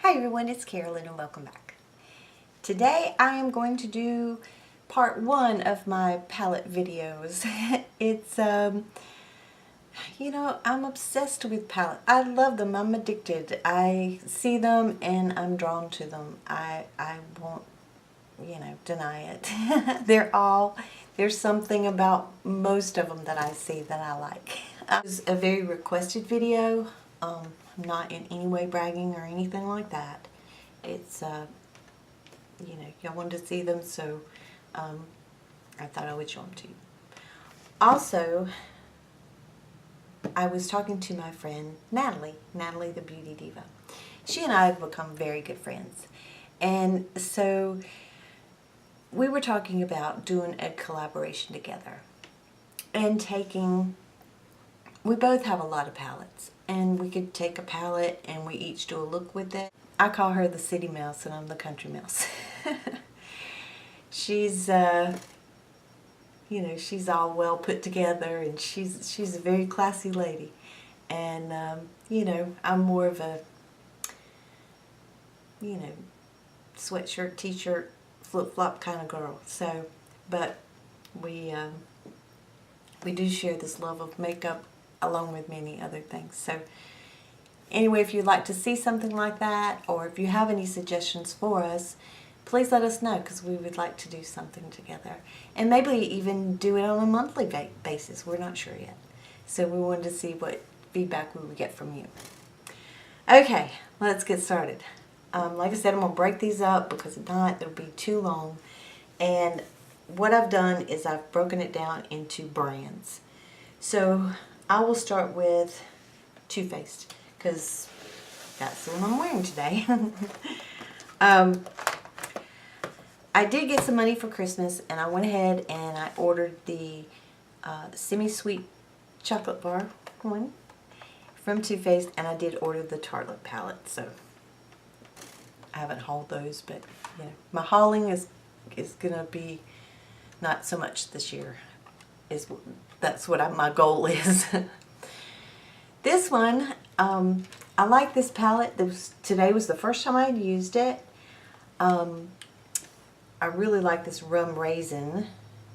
Hi everyone, it's Carolyn and welcome back. Today I am going to do part one of my palette videos. It's, I'm obsessed with palette. I love them. I'm addicted. I see them and I'm drawn to them. I won't, deny it. There's something about most of them that I see that I like. It was a very requested video. I'm not in any way bragging or anything like that. It's, y'all wanted to see them, so I thought I would show them to you. Also, I was talking to my friend Natalie the Beauty Diva. She and I have become very good friends. And so we were talking about doing a collaboration together and we both have a lot of palettes, and we could take a palette and we each do a look with it. I call her the city mouse and I'm the country mouse. She's she's all well put together, and she's a very classy lady, and I'm more of a sweatshirt, t-shirt, flip-flop kind of girl. So, but we do share this love of makeup along with many other things. So anyway, if you'd like to see something like that, or if you have any suggestions for us, please let us know, because we would like to do something together. And maybe even do it on a monthly basis. We're not sure yet. So we wanted to see what feedback we would get from you. Okay, let's get started. Like I said, I'm going to break these up because if not, it'll be too long. And what I've done is I've broken it down into brands. So I will start with Too Faced, because that's the one I'm wearing today. I did get some money for Christmas, and I went ahead and I ordered the semi-sweet chocolate bar one from Too Faced, and I did order the Tartelette palette. So I haven't hauled those, but my hauling is gonna be not so much this year. That's what my goal is. This one, I like this palette. Today was the first time I had used it. I really like this rum raisin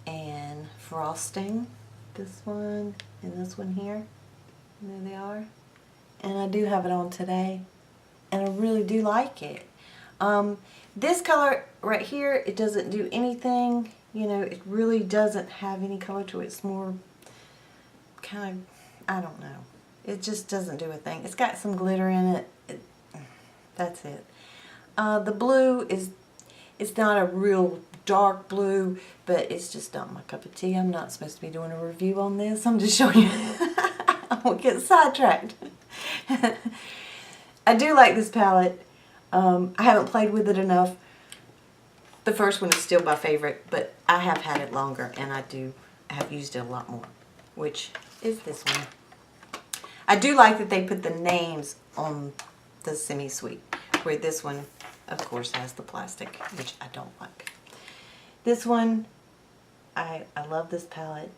and frosting. This one and this one here. And there they are. And I do have it on today. And I really do like it. This color right here, it doesn't do anything. It really doesn't have any color to it. It's more kind of, I don't know. It just doesn't do a thing. It's got some glitter in it. That's it. The blue it's not a real dark blue, but it's just not my cup of tea. I'm not supposed to be doing a review on this. I'm just showing you. I won't get sidetracked. I do like this palette. I haven't played with it enough. The first one is still my favorite, but I have had it longer, and I have used it a lot more, which is this one. I do like that they put the names on the semi-sweet, where this one, of course, has the plastic, which I don't like. This one, I love this palette.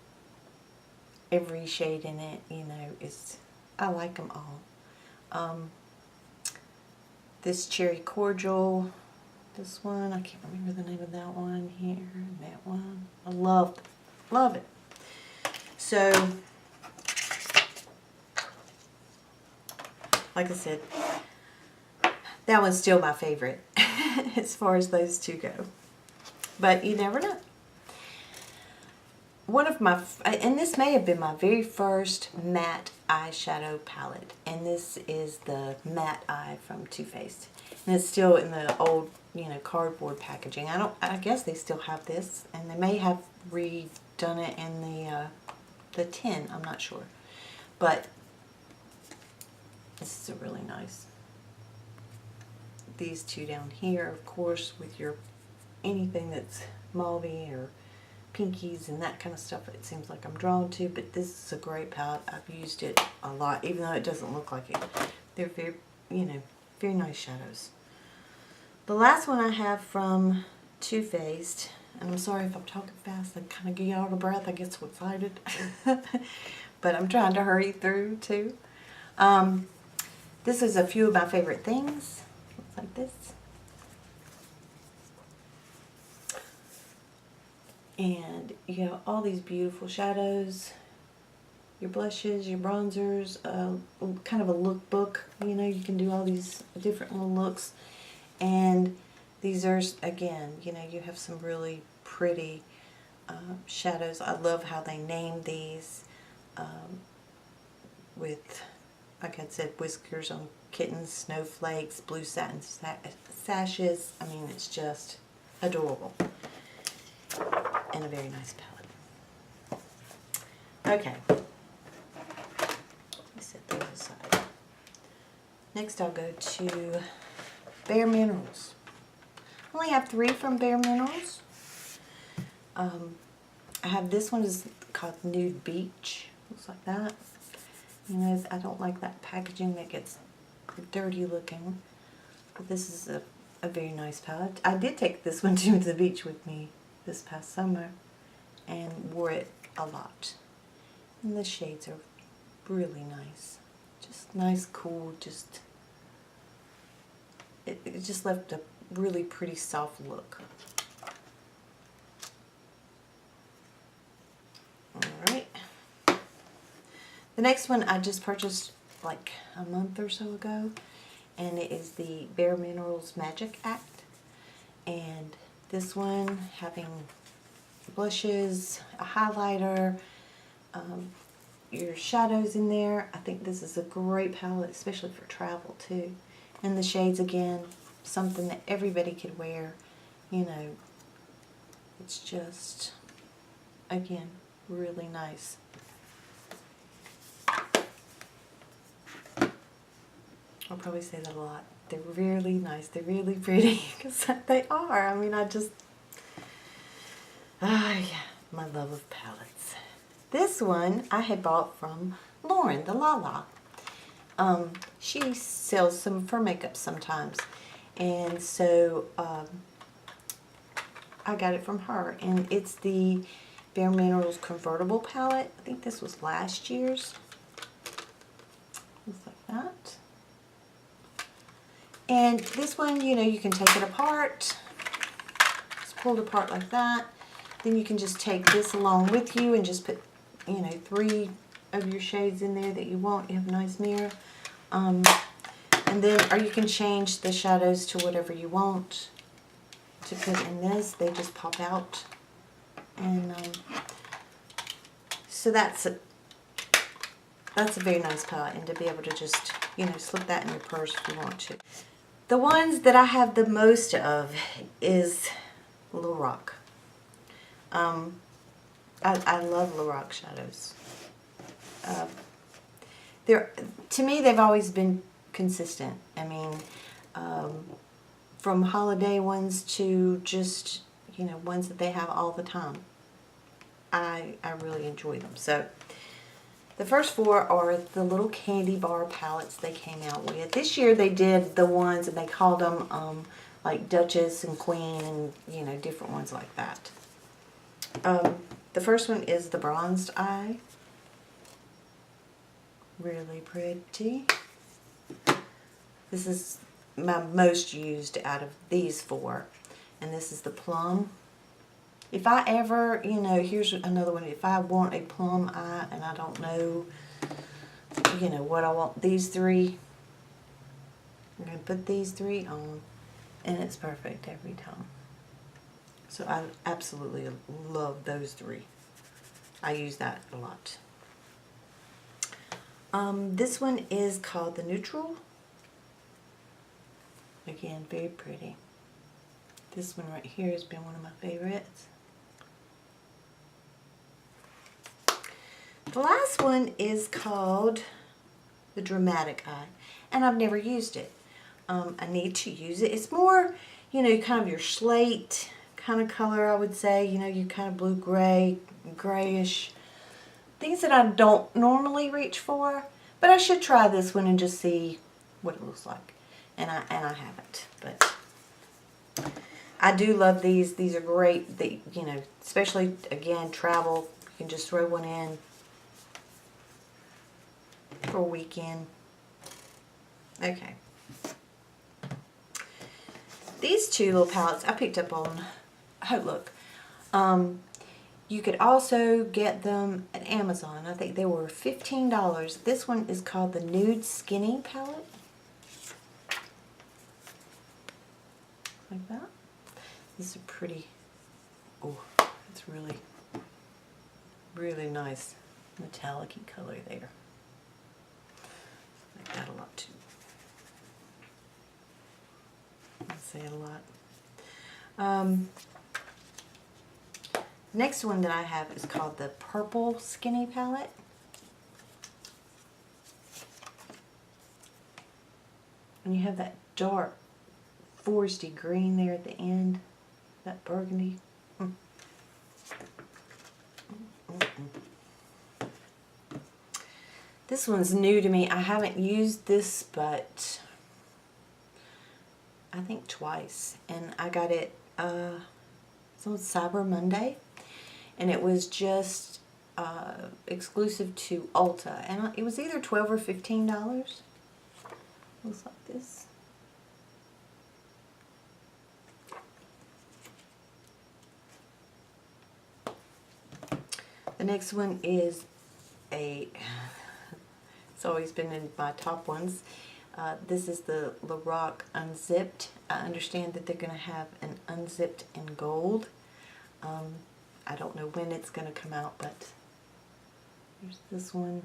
Every shade in it, I like them all. This Cherry Cordial, this one, I can't remember the name of that one here, and that one. I love it. So, like I said, that one's still my favorite as far as those two go. But you never know. And this may have been my very first matte eyeshadow palette. And this is the Matte Eye from Too Faced. And it's still in the old, cardboard packaging. I guess they still have this. And they may have redone it in the tin. I'm not sure. But this is a really nice. These two down here, of course, with your anything that's mauvey or pinkies and that kind of stuff, it seems like I'm drawn to. But this is a great palette. I've used it a lot, even though it doesn't look like it. They're very, very nice shadows. The last one I have from Too Faced, and I'm sorry if I'm talking fast, I kind of get out of breath. I get so excited. But I'm trying to hurry through too. This is a few of my favorite things. like this. And you have all these beautiful shadows, your blushes, your bronzers, kind of a lookbook. You know, you can do all these different little looks. And these are, again, you know, you have some really pretty shadows. I love how they name these with, like I said, whiskers on kittens, snowflakes, blue satin sashes. I mean, it's just adorable. And a very nice palette. Okay. Let me set those aside. Next I'll go to Bare Minerals. I only have 3 from Bare Minerals. I have this one is called Nude Beach. Looks like that. You know, I don't like that packaging that gets dirty looking. But this is a very nice palette. I did take this one to the beach with me this past summer and wore it a lot. And the shades are really nice. Just nice, cool, just it just left a really pretty soft look. Alright. The next one I just purchased like a month or so ago, and it is the Bare Minerals Magic Act. And this one having blushes, a highlighter, your shadows in there. I think this is a great palette, especially for travel too. And the shades, again, something that everybody could wear. You know, it's just, again, really nice. I'll probably say that a lot. They're really nice. They're really pretty, because they are. I mean, yeah, my love of palettes. This one I had bought from Lauren, the Lala. She sells some of her makeup sometimes, and so I got it from her, and it's the Bare Minerals Convertible palette. I think this was last year's. Looks like that. And this one, you know, you can take it apart. It's pulled apart like that. Then you can just take this along with you and just put, you know, 3 of your shades in there that you want. You have a nice mirror. And then, or you can change the shadows to whatever you want to put in this. They just pop out. And so that's a very nice palette, and to be able to just, you know, slip that in your purse if you want to. The ones that I have the most of is Lorac. I love Lorac shadows. To me, they've always been consistent. I mean, from holiday ones to just, you know, ones that they have all the time. I really enjoy them. So the first 4 are the little candy bar palettes they came out with. This year they did the ones, and they called them like Duchess and Queen, and, you know, different ones like that. The first one is the Bronzed Eye. Really pretty. This is my most used out of these 4. And this is the Plum. If I ever, you know, here's another one. If I want a plum eye and I don't know, you know, what I want, these 3, I'm going to put these 3 on, and it's perfect every time. So I absolutely love those 3. I use that a lot. This one is called the Neutral. Again, very pretty. This one right here has been one of my favorites. The last one is called the Dramatic Eye, and I've never used it. I need to use it. It's more, you know, kind of your slate kind of color, I would say. You know, you kind of blue-gray, grayish. Things that I don't normally reach for, but I should try this one and just see what it looks like. And I haven't, but I do love these. These are great. They, you know, especially, again, travel. You can just throw one in for a weekend. Okay. These two little palettes I picked up on Outlook. You could also get them at Amazon. I think they were $15. This one is called the Nude Skinny palette. Like that. These are pretty. Oh, it's really, really nice metallic-y color there. I like that a lot too. I say it a lot. Next one that I have is called the Purple Skinny Palette. And you have that dark foresty green there at the end, that burgundy. This one's new to me. I haven't used this but I think twice, and I got it on Cyber Monday, and it was just exclusive to Ulta, and it was either $12 or $15. Looks like this. The next one is it's always been in my top ones. This is the Lorac Unzipped. I understand that they're going to have an Unzipped in gold. I don't know when it's going to come out, but here's this one.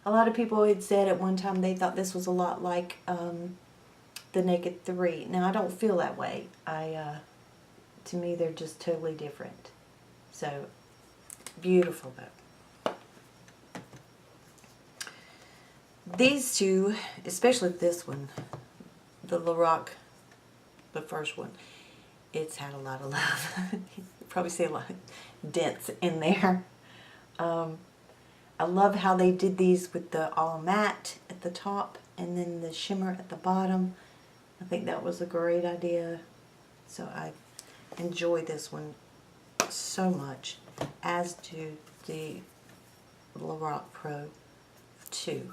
A lot of people had said at one time they thought this was a lot like the Naked 3. Now, I don't feel that way. To me, they're just totally different. So, beautiful though. These two, especially this one, the Lorac, the first one, it's had a lot of love. You probably see a lot of dents in there. I love how they did these with the all matte at the top and then the shimmer at the bottom. I think that was a great idea. So I enjoy this one so much, as do the Lorac Pro 2.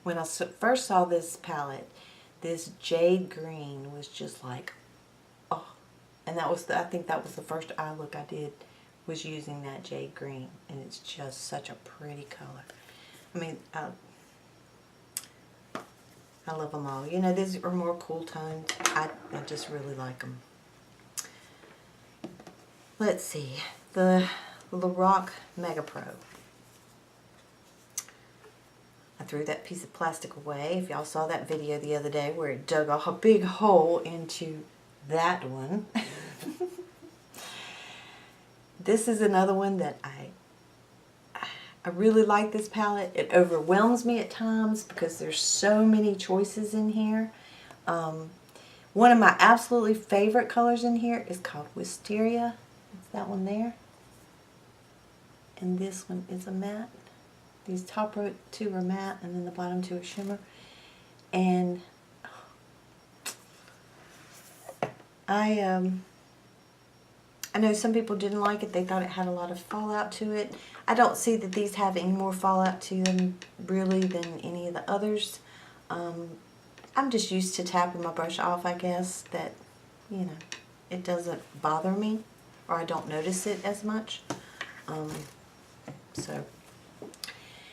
When I first saw this palette, this jade green was just like, oh, and that was I think that was the first eye look I did, was using that jade green, and it's just such a pretty color. I mean, I love them all. You know, these are more cool toned. I just really like them. Let's see, the Lorac Mega Pro. I threw that piece of plastic away. If y'all saw that video the other day where it dug a big hole into that one. This is another one that I really like this palette. It overwhelms me at times because there's so many choices in here. One of my absolutely favorite colors in here is called Wisteria. It's that one there. And this one is a matte. These top row two are matte, and then the bottom two are shimmer. And I know some people didn't like it. They thought it had a lot of fallout to it. I don't see that these have any more fallout to them, really, than any of the others. I'm just used to tapping my brush off, I guess, that, you know, it doesn't bother me, or I don't notice it as much.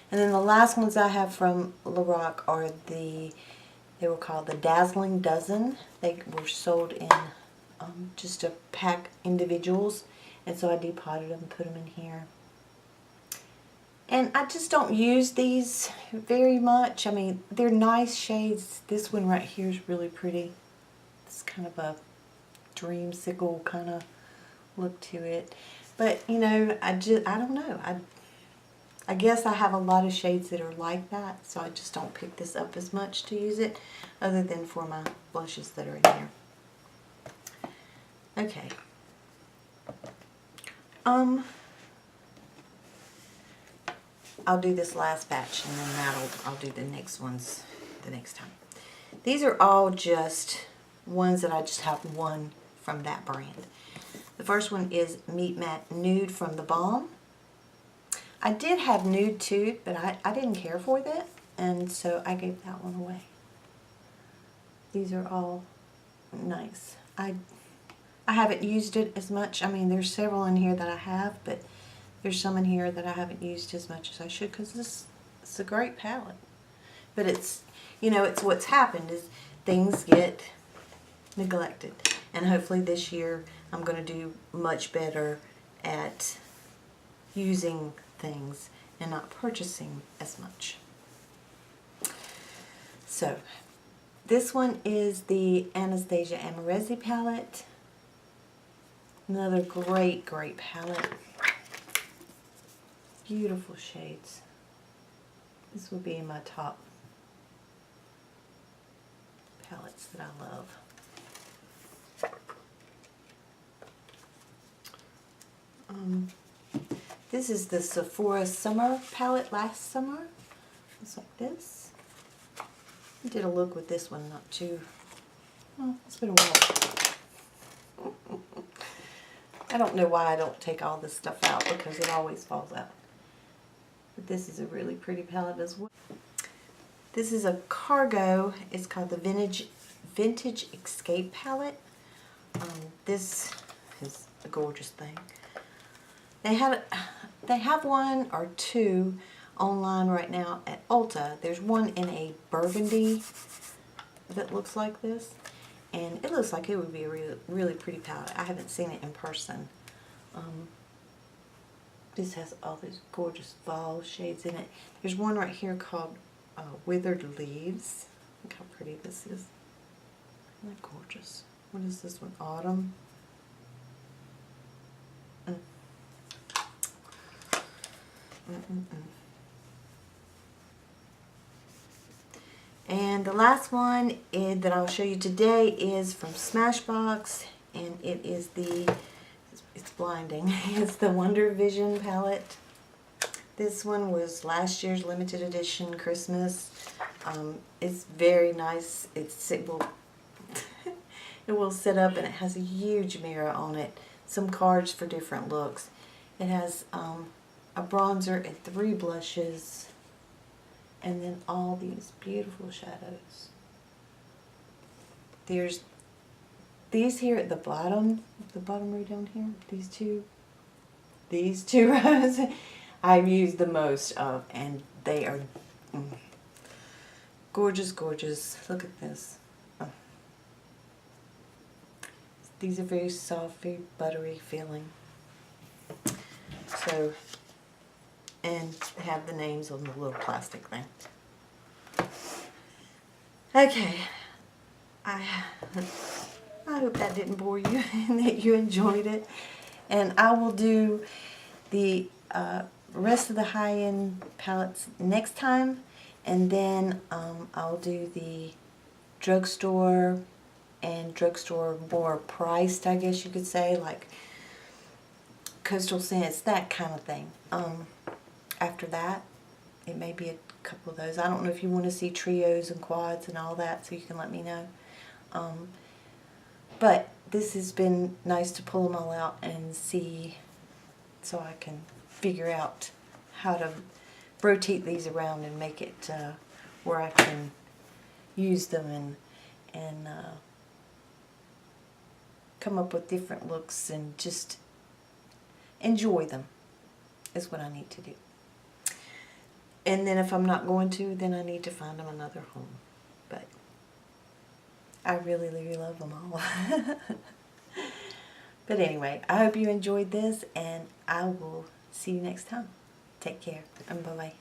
And then the last ones I have from Lorac are they were called the Dazzling Dozen. They were sold in just a pack individuals, and so I depotted them and put them in here. And I just don't use these very much. I mean, they're nice shades. This one right here is really pretty. It's kind of a dreamsicle kind of look to it. But, you know, I don't know. I guess I have a lot of shades that are like that, so I just don't pick this up as much to use it, other than for my blushes that are in here. Okay. I'll do this last batch, and then I'll do the next ones the next time. These are all just ones that I just have one from that brand. The first one is Meat Matte Nude from the Balm. I did have Nude too, but I didn't care for that, and so I gave that one away. These are all nice. I haven't used it as much. I mean, there's several in here that I have, but there's some in here that I haven't used as much as I should, because it's a great palette. But it's, you know, it's what's happened is things get neglected. And hopefully this year I'm going to do much better at using things and not purchasing as much. So this one is the Anastasia Amoresi palette. Another great palette. Beautiful shades. This will be in my top palettes that I love. This is the Sephora Summer palette last summer. It's like this. I did a look with this one, not too, well, it's been a while. I don't know why I don't take all this stuff out, because it always falls out. But this is a really pretty palette as well. This is a cargo. It's called the Vintage Escape palette. This is a gorgeous thing. They have one or two online right now at Ulta. There's one in a burgundy that looks like this, and it looks like it would be a really pretty palette. I haven't seen it in person. This has all these gorgeous fall shades in it. There's one right here called Withered Leaves. Look how pretty this is. Isn't that gorgeous? What is this one? Autumn. And the last one that I'll show you today is from Smashbox, and it is it's blinding, it's the Wonder Vision palette. This one was last year's limited edition Christmas. It's very nice. It will sit up, and it has a huge mirror on it, some cards for different looks. It has a bronzer and 3 blushes, and then all these beautiful shadows. There's these here at the bottom right down here, these two rows I've used the most of, and they are gorgeous, gorgeous. Look at this. Oh. These are very soft, very buttery feeling. So, and have the names on the little plastic thing. Okay, I hope that didn't bore you and that you enjoyed it. And I will do the rest of the high-end palettes next time, and then I'll do the drugstore and drugstore more priced, I guess you could say, like Coastal Scents, that kind of thing. After that, it may be a couple of those. I don't know if you want to see trios and quads and all that, so you can let me know. But this has been nice to pull them all out and see, so I can figure out how to rotate these around and make it where I can use them and come up with different looks and just enjoy them is what I need to do. And then if I'm not going to, then I need to find them another home. But I really, really love them all. But anyway, I hope you enjoyed this, and I will see you next time. Take care, and bye-bye.